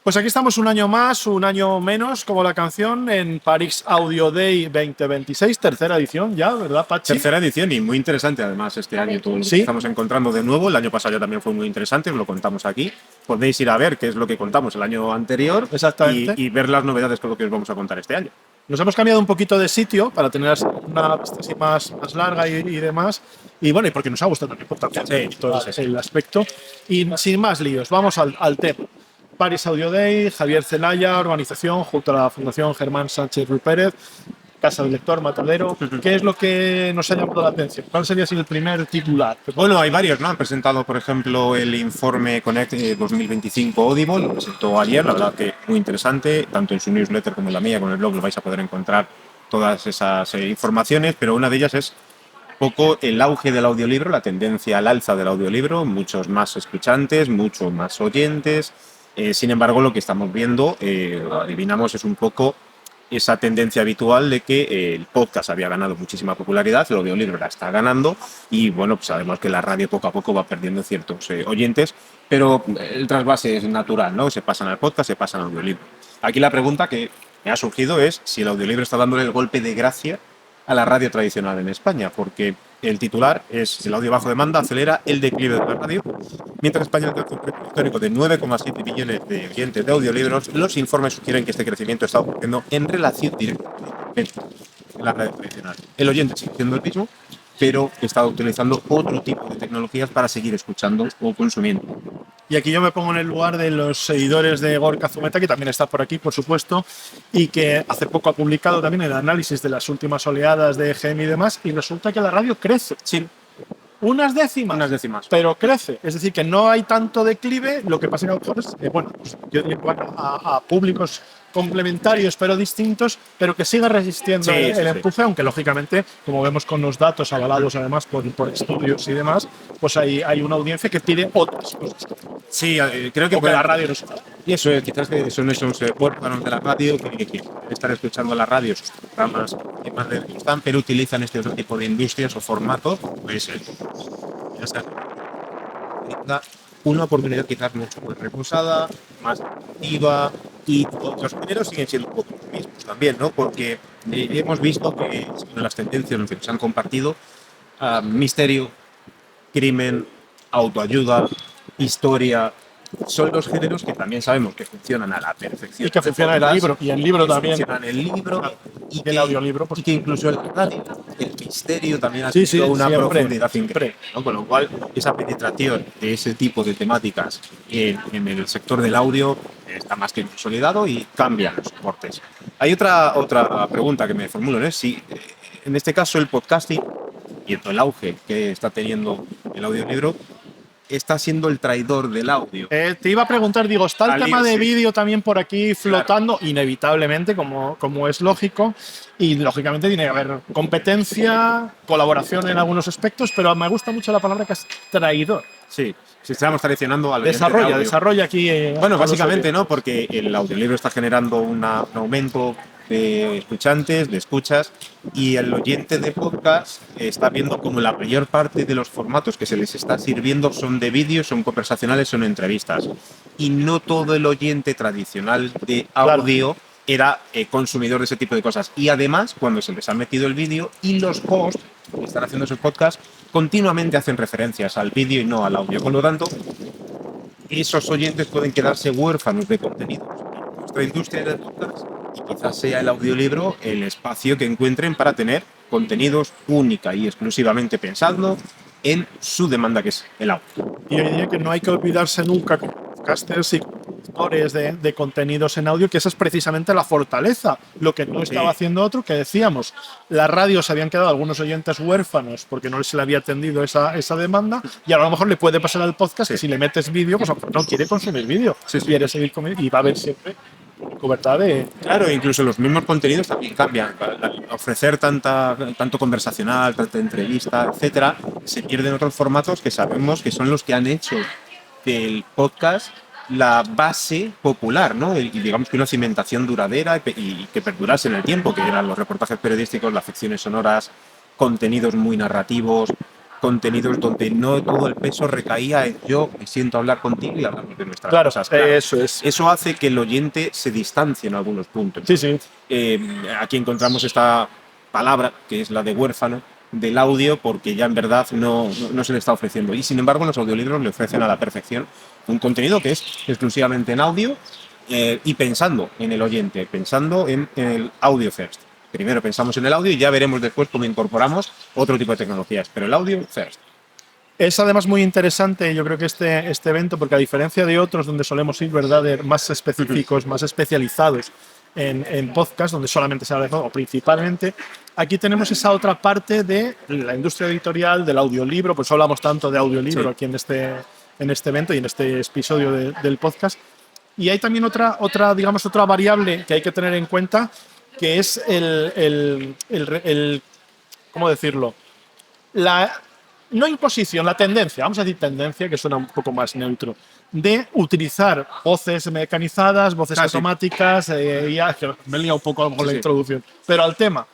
Pues aquí estamos un año más, un año menos, como la canción, en Paris Audio Day 2026, tercera edición ya, ¿verdad, Pachi? Tercera edición y muy interesante además este año. Todo lo que estamos encontrando de nuevo. El año pasado ya también fue muy interesante, os lo contamos aquí. Podéis ir a ver qué es lo que contamos el año anterior. Exactamente. Y ver las novedades con lo que os vamos a contar este año. Nos hemos cambiado un poquito de sitio para tener una vista así más larga y demás. Y bueno, y porque nos ha gustado también todo el aspecto. Y sin más líos, vamos al tema. Paris Audio Day, Javier Zelaya, organización junto a la Fundación Germán Sánchez Ruiz Pérez, Casa del Lector, Matadero. ¿Qué es lo que nos ha llamado la atención? ¿Cuál sería así el primer titular? Bueno, hay varios, ¿no? Han presentado, por ejemplo, el informe Connect 2025 Audible, lo presentó ayer, la verdad que muy interesante, tanto en su newsletter como en la mía, con el blog, lo vais a poder encontrar todas esas informaciones, pero una de ellas es poco el auge del audiolibro, la tendencia al alza del audiolibro, muchos más escuchantes, muchos más oyentes. Sin embargo, lo que estamos viendo, adivinamos, es un poco esa tendencia habitual de que el podcast había ganado muchísima popularidad, el audiolibro la está ganando y bueno, pues sabemos que la radio poco a poco va perdiendo ciertos oyentes, pero el trasvase es natural, ¿no? Se pasan al podcast, se pasan al audiolibro. Aquí la pregunta que me ha surgido es si el audiolibro está dándole el golpe de gracia a la radio tradicional en España, porque el titular es: el audio bajo demanda acelera el declive de la radio. Mientras España alcanza un récord histórico de 9,7 millones de oyentes de audiolibros, los informes sugieren que este crecimiento está ocurriendo en relación directa con la radio tradicional. El oyente sigue siendo el mismo, pero está utilizando otro tipo de tecnologías para seguir escuchando o consumiendo. Y aquí yo me pongo en el lugar de los seguidores de Gorka Zumeta, que también está por aquí, por supuesto, y que hace poco ha publicado también el análisis de las últimas oleadas de EGM y demás, y resulta que la radio crece. Sí. Unas décimas. Pero crece. Es decir, que no hay tanto declive. Lo que pasa en autores, bueno, pues yo diría a públicos complementarios pero distintos, pero que siga resistiendo el empuje, aunque lógicamente, como vemos con los datos avalados además por estudios y demás, pues hay una audiencia que pide otras cosas. Sí, creo que la radio no se da. Y eso es, quizás son esos huérfanos de la radio que están escuchando la radio, sus programas que más les gustan, pero utilizan este otro tipo de industrias o formatos, pues ya sea una oportunidad quizás mucho más reposada, más activa, y los géneros siguen siendo un poco los mismos también, ¿no? Porque hemos visto que según las tendencias que nos han compartido, misterio, crimen, autoayuda, historia, son los géneros que también sabemos que funcionan a la perfección. Y que funciona el libro, y el libro también. Funcionan el libro y el audiolibro. Y que incluso el radio, el misterio también ha tenido una profundidad increíble, ¿no? Con lo cual, esa penetración de ese tipo de temáticas en el sector del audio está más que consolidado y cambian los soportes. Hay otra pregunta que me formulo, ¿no? Si en este caso el podcasting, viendo el auge que está teniendo el audiolibro, está siendo el traidor del audio. Te iba a preguntar, digo, está el tema de vídeo también por aquí flotando, claro, inevitablemente, como es lógico, y lógicamente tiene que haber competencia, colaboración en algunos aspectos, pero me gusta mucho la palabra que es traidor. Sí, si estamos traicionando al desarrolla aquí. Bueno, básicamente, ¿no? Porque el audiolibro está generando un aumento de escuchantes, de escuchas, y el oyente de podcast está viendo como la mayor parte de los formatos que se les está sirviendo son de vídeo, son conversacionales, son entrevistas. Y no todo el oyente tradicional de audio era consumidor de ese tipo de cosas. Y además, cuando se les ha metido el vídeo, y los hosts que están haciendo esos podcasts continuamente hacen referencias al vídeo y no al audio. Por lo tanto, esos oyentes pueden quedarse huérfanos de contenidos. Nuestra industria del podcast, y quizás sea el audiolibro el espacio que encuentren para tener contenidos única y exclusivamente pensando en su demanda, que es el audio. Y yo diría que no hay que olvidarse nunca, como podcasters y productores de contenidos en audio, que esa es precisamente la fortaleza. Lo que no estaba haciendo otro, que decíamos, la radio se habían quedado algunos oyentes huérfanos porque no se le había atendido esa demanda, y a lo mejor le puede pasar al podcast que si le metes vídeo, pues a lo mejor no quiere consumir vídeo, quiere seguir comiendo, y va a haber siempre cobertura de... Claro, incluso los mismos contenidos también cambian. Al ofrecer tanto conversacional, tanta entrevista, etcétera, se pierden otros formatos que sabemos que son los que han hecho del podcast la base popular, ¿no? Y digamos que una cimentación duradera y que perdurase en el tiempo, que eran los reportajes periodísticos, las ficciones sonoras, contenidos muy narrativos, contenidos donde no todo el peso recaía en yo me siento a hablar contigo y hablamos de nuestras Claro, cosas. eso es. Eso hace que el oyente se distancie en algunos puntos. Sí, sí. Aquí encontramos esta palabra, que es la de huérfano, del audio, porque ya en verdad no se le está ofreciendo. Y sin embargo, los audiolibros le ofrecen a la perfección un contenido que es exclusivamente en audio y pensando en el oyente, pensando en el audio first. Primero pensamos en el audio y ya veremos después cómo incorporamos otro tipo de tecnologías, pero el audio first. Es además muy interesante, yo creo que este evento, porque a diferencia de otros donde solemos ir, ¿verdad?, de más específicos, más especializados en podcast, donde solamente se habla de o principalmente, aquí tenemos esa otra parte de la industria editorial, del audiolibro, pues hablamos tanto de audiolibro aquí en este evento y en este episodio del podcast. Y hay también otra variable que hay que tener en cuenta, que es ¿cómo decirlo? No imposición, la tendencia, vamos a decir tendencia, que suena un poco más neutro, de utilizar voces mecanizadas, voces automáticas, ya que me he liado un poco con la introducción, pero al tema.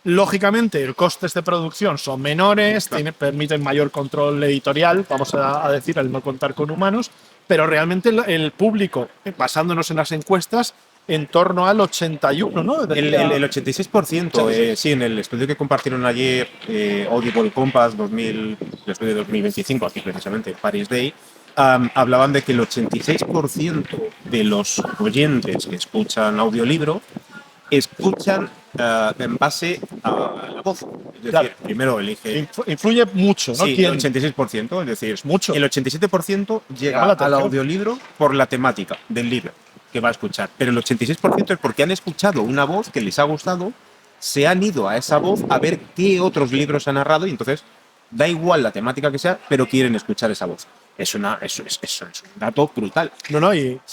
Lógicamente, los costes de producción son menores, permiten mayor control editorial, vamos a decir, al no contar con humanos, pero realmente el público, basándonos en las encuestas, en torno al 81, ¿no? El 86%, sí, en el estudio que compartieron ayer, Audible Compass 2000, el estudio de 2025, aquí precisamente, Paris Day, hablaban de que el 86% de los oyentes que escuchan audiolibro escuchan en base a la voz. Es decir, primero elige... Influye mucho, ¿no? Sí, el 86%, es decir, es mucho. El 87% llega al audiolibro por la temática del libro que va a escuchar, pero el 86% es porque han escuchado una voz que les ha gustado, se han ido a esa voz a ver qué otros libros ha narrado y entonces da igual la temática que sea, pero quieren escuchar esa voz. Eso es un dato brutal.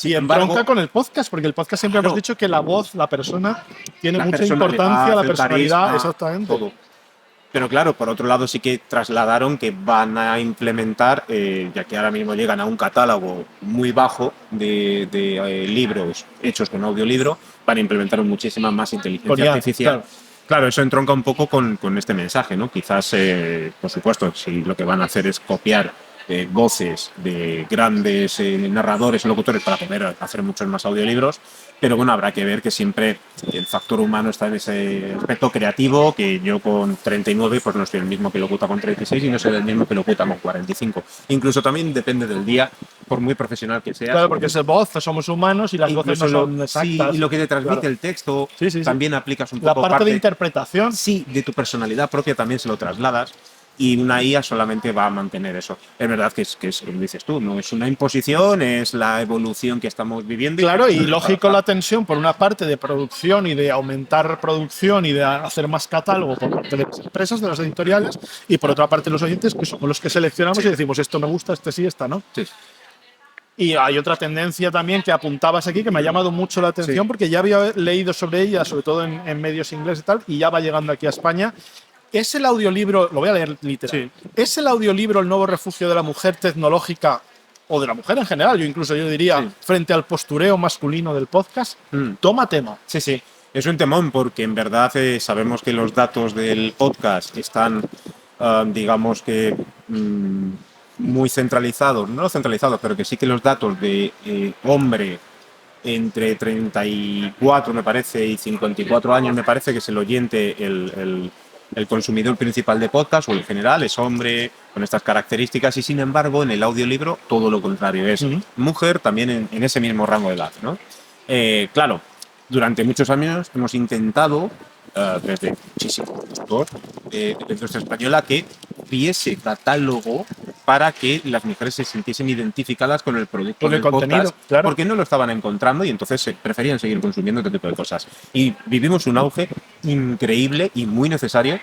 Y entronca con el podcast, porque el podcast siempre hemos dicho que la voz, la persona, tiene mucha importancia, la personalidad, carisma, exactamente. Todo. Pero claro, por otro lado sí que trasladaron que van a implementar, ya que ahora mismo llegan a un catálogo muy bajo de libros hechos con audiolibro, van a implementar muchísima más inteligencia artificial. Claro, eso entronca un poco con este mensaje, ¿no? Quizás, por supuesto, si lo que van a hacer es copiar voces de grandes narradores y locutores para poder hacer muchos más audiolibros, pero bueno, habrá que ver que siempre el factor humano está en ese aspecto creativo, que yo con 39 pues no soy el mismo que locuta con 36 y no soy el mismo que locuta con 45. Incluso también depende del día, por muy profesional que seas. Claro, porque es voz, somos humanos y las voces no son exactas. Sí, y lo que te transmite el texto también aplicas un poco. La parte de interpretación. Sí, de tu personalidad propia también se lo trasladas. Y una IA solamente va a mantener eso. Es verdad que es como dices tú, no es una imposición, es la evolución que estamos viviendo. Claro, y lógico la tensión por una parte de producción y de aumentar producción y de hacer más catálogo por parte de las empresas, de las editoriales, y por otra parte los oyentes, que somos los que seleccionamos y decimos esto me gusta, este sí, esta no. Sí. Y hay otra tendencia también que apuntabas aquí que me ha llamado mucho la atención porque ya había leído sobre ella, sobre todo en medios ingleses y tal, y ya va llegando aquí a España. ¿Es el audiolibro, lo voy a leer literal, ¿es el audiolibro el nuevo refugio de la mujer tecnológica o de la mujer en general? Yo diría, frente al postureo masculino del podcast. Toma tema. Sí. Es un temón porque en verdad sabemos que los datos del podcast están, digamos que, muy centralizados. No centralizados, pero que sí que los datos de hombre entre 34, me parece, y 54 años, me parece que es el oyente, el consumidor principal de podcast, o el general, es hombre con estas características, y sin embargo en el audiolibro todo lo contrario, es mujer también en ese mismo rango de edad, ¿no? Claro, durante muchos años hemos intentado, desde muchísimos sector de la industria española, que hubiese catálogo para que las mujeres se sintiesen identificadas con el producto del podcast, porque no lo estaban encontrando y entonces preferían seguir consumiendo este tipo de cosas. Y vivimos un auge increíble y muy necesario,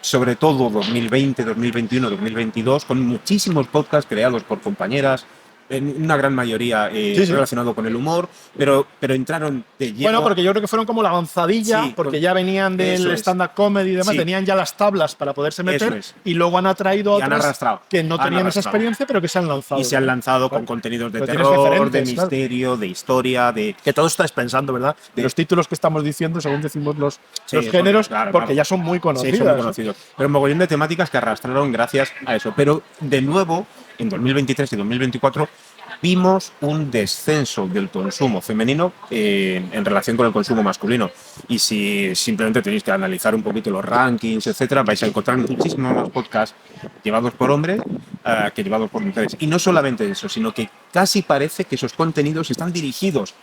sobre todo 2020, 2021, 2022, con muchísimos podcasts creados por compañeras en una gran mayoría Sí. relacionado con el humor, pero entraron de lleno. Bueno, porque yo creo que fueron como la avanzadilla, Sí, porque ya venían del eso es. stand-up comedy y demás, Sí. tenían ya las tablas para poderse meter, Eso es. y luego han atraído Y han otras arrastrado. que no Han tenían esa arrastrado. experiencia, pero que se han lanzado. Y se han ¿no? lanzado con Claro. contenidos de Pero tienes terror, de referentes, claro. misterio, de historia, de... Que todo estáis pensando, ¿verdad? De los títulos que estamos diciendo, según decimos los géneros, claro, porque claro. ya son muy conocidos. Sí, son muy conocidos. Pero un mogollón de temáticas que arrastraron gracias a eso. Pero de nuevo, en 2023 y 2024, vimos un descenso del consumo femenino en relación con el consumo masculino. Y si simplemente tenéis que analizar un poquito los rankings, etcétera, vais a encontrar muchísimos más podcasts llevados por hombres que llevados por mujeres. Y no solamente eso, sino que casi parece que esos contenidos están dirigidos.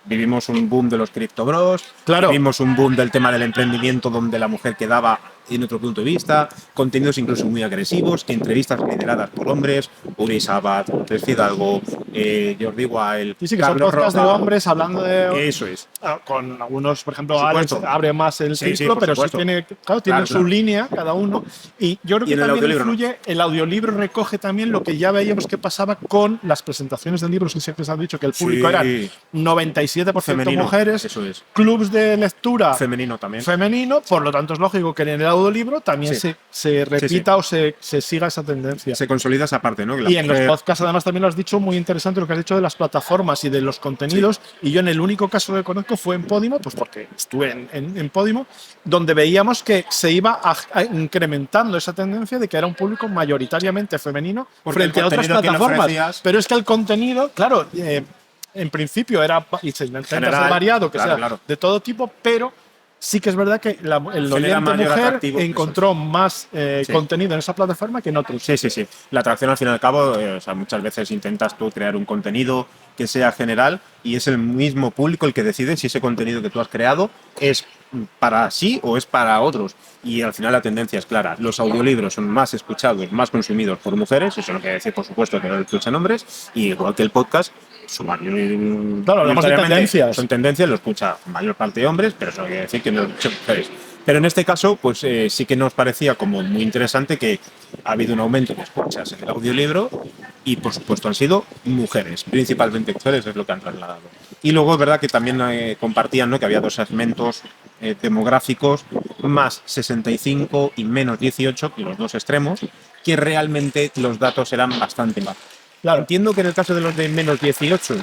Vivimos un boom de los Crypto Bros, Claro. vivimos un boom del tema del emprendimiento donde la mujer quedaba en otro punto de vista, contenidos incluso muy agresivos, entrevistas lideradas por hombres, Uri Sabat, Andrés Fidalgo, Jordi Wild, Sí, que Carlos son podcasts de Roca. hombres hablando de. Eso es. Con algunos, por ejemplo, Por Alex supuesto. abre más el Sí, sí, círculo, por pero supuesto. sí tiene, tiene su Claro. línea cada uno. Y yo creo Y que en el también audiolibro, influye, el audiolibro recoge también lo que ya veíamos que pasaba con las presentaciones de libros, que siempre se han dicho que el público Sí. eran 97% Femenino, mujeres, eso es. clubs de lectura Femenino también. femenino, por lo tanto es lógico que en el audiolibro también Sí. se repita Sí. o se siga esa tendencia. Se consolida esa parte, ¿no? Que la Y en los mujer- podcasts además también lo has dicho, muy interesante lo que has dicho de las plataformas y de los contenidos. Y yo en el único caso que conozco fue en Podimo, pues porque estuve en Podimo, donde veíamos que se iba incrementando esa tendencia de que era un público mayoritariamente femenino Porque frente el a otras contenido que le plataformas. ofrecías- Pero es que el contenido, claro, en principio era, y se intenta ser General, variado, que claro, sea claro. de todo tipo, pero sí que es verdad que el Genera oyente mayor mujer atractivo, encontró más Sí. contenido en esa plataforma que en otros. Sí, sí, sí. La atracción al fin y al cabo, o sea, muchas veces intentas tú crear un contenido que sea general y es el mismo público el que decide si ese contenido que tú has creado es para sí o es para otros. Y al final la tendencia es clara. Los audiolibros son más escuchados, más consumidos por mujeres, eso no quiere decir, por supuesto, que no lo escuchan hombres, y igual que el podcast, su mayor, Claro, hablamos de mayoritariamente tendencias. son tendencias, lo escucha mayor parte de hombres, pero eso no quiere decir que no lo escuchen mujeres. Pero en este caso, pues sí que nos parecía como muy interesante que ha habido un aumento de escuchas en el audiolibro y, por supuesto, han sido mujeres, principalmente mujeres, es lo que han trasladado. Y luego es verdad que también compartían, ¿no?, que había dos segmentos demográficos, más 65 y menos 18, los dos extremos, que realmente los datos eran bastante bajos. Claro. Entiendo que en el caso de los de menos 18,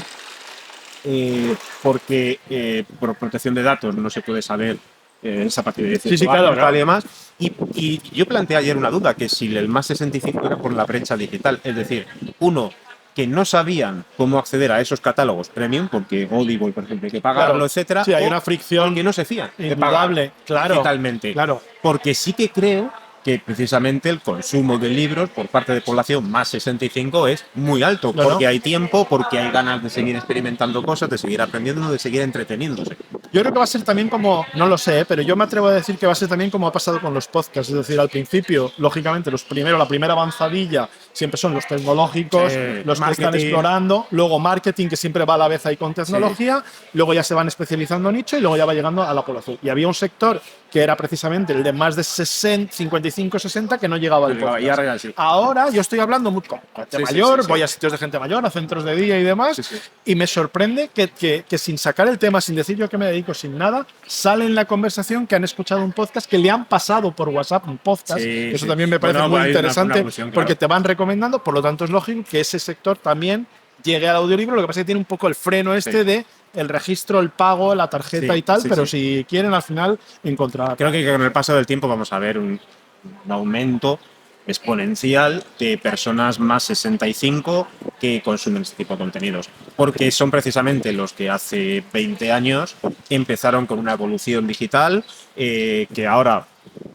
porque por protección de datos no se puede saber esa partida de 18 Sí, claro, años, claro. tal y demás. Y yo planteé ayer una duda, que si el más 65 era por la brecha digital, es decir, uno, que no sabían cómo acceder a esos catálogos premium, porque Audible, por ejemplo, hay que pagarlo, Claro. etcétera. Sí, hay o una fricción que no se fían de indudable, pagar claro, digitalmente. claro. Porque sí que creo que precisamente el consumo de libros por parte de población más 65 es muy alto, Claro. porque hay tiempo, porque hay ganas de seguir experimentando cosas, de seguir aprendiendo, de seguir entreteniéndose. Yo creo que va a ser también como, no lo sé, pero yo me atrevo a decir que va a ser también como ha pasado con los podcasts. Es decir, al principio, lógicamente, la primera avanzadilla siempre son los tecnológicos, Sí, los que están marketing. explorando, luego marketing, que siempre va a la vez ahí con tecnología, luego ya se van especializando en nicho y luego ya va llegando a la población. Y había un sector que era precisamente el de más de 60, 55, 60, que no llegaba al podcast. Y ahora ya sí. Ahora yo estoy hablando mucho con gente Sí, sí, mayor, sí, sí. voy a sitios de gente mayor, a centros de día y demás, Sí, sí. y me sorprende que sin sacar el tema, sin decir yo a qué me dedico, sin nada, sale en la conversación que han escuchado un podcast, que le han pasado por WhatsApp un podcast. Sí, Eso sí. también me parece Bueno, muy hay una interesante evolución, claro. porque te van recomendando, por lo tanto es lógico que ese sector también llegue al audiolibro. Lo que pasa es que tiene un poco el freno este Sí. de el registro, el pago, la tarjeta Sí, y tal, sí, pero sí. si quieren al final encontrar. Creo que con el paso del tiempo vamos a ver un aumento exponencial de personas más 65 que consumen este tipo de contenidos, porque son precisamente los que hace 20 años empezaron con una evolución digital, que ahora,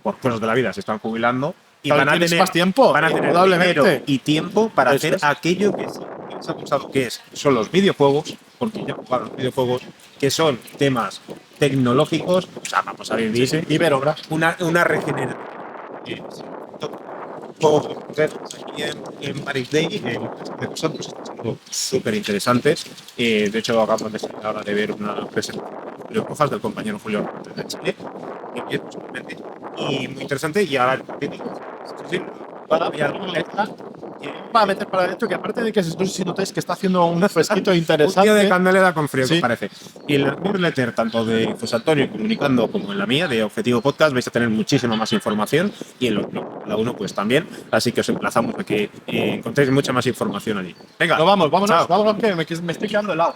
por cosas de la vida, se están jubilando y Claro, van a tienes tener más tiempo, van a tener indudablemente. dinero y tiempo para Eso hacer es. aquello que sí les ha gustado, que son los videojuegos, porque ya han jugado los videojuegos, que son temas tecnológicos, o sea, vamos a vivir Y Verobra. una regeneración. Juegos de mujeres aquí en Paris Day, de vosotros, están siendo súper interesantes. De hecho, acabamos de salir ahora de ver una presentación de Julio Rojas, del compañero Julio Rojas de Chile, y muy interesante. Y ahora, Para meter para adentro, que aparte de que no sé si notáis que está haciendo un fresquito Un interesante. tío de candelera con frío, Sí. que parece. Y en la newsletter, tanto de José Antonio Comunicando como en la mía, de Objetivo Podcast, vais a tener muchísima más información y en los blogs, cada uno pues también. Así que os emplazamos a que encontréis mucha más información allí. Venga, Pero vámonos, chao. que me estoy quedando helado.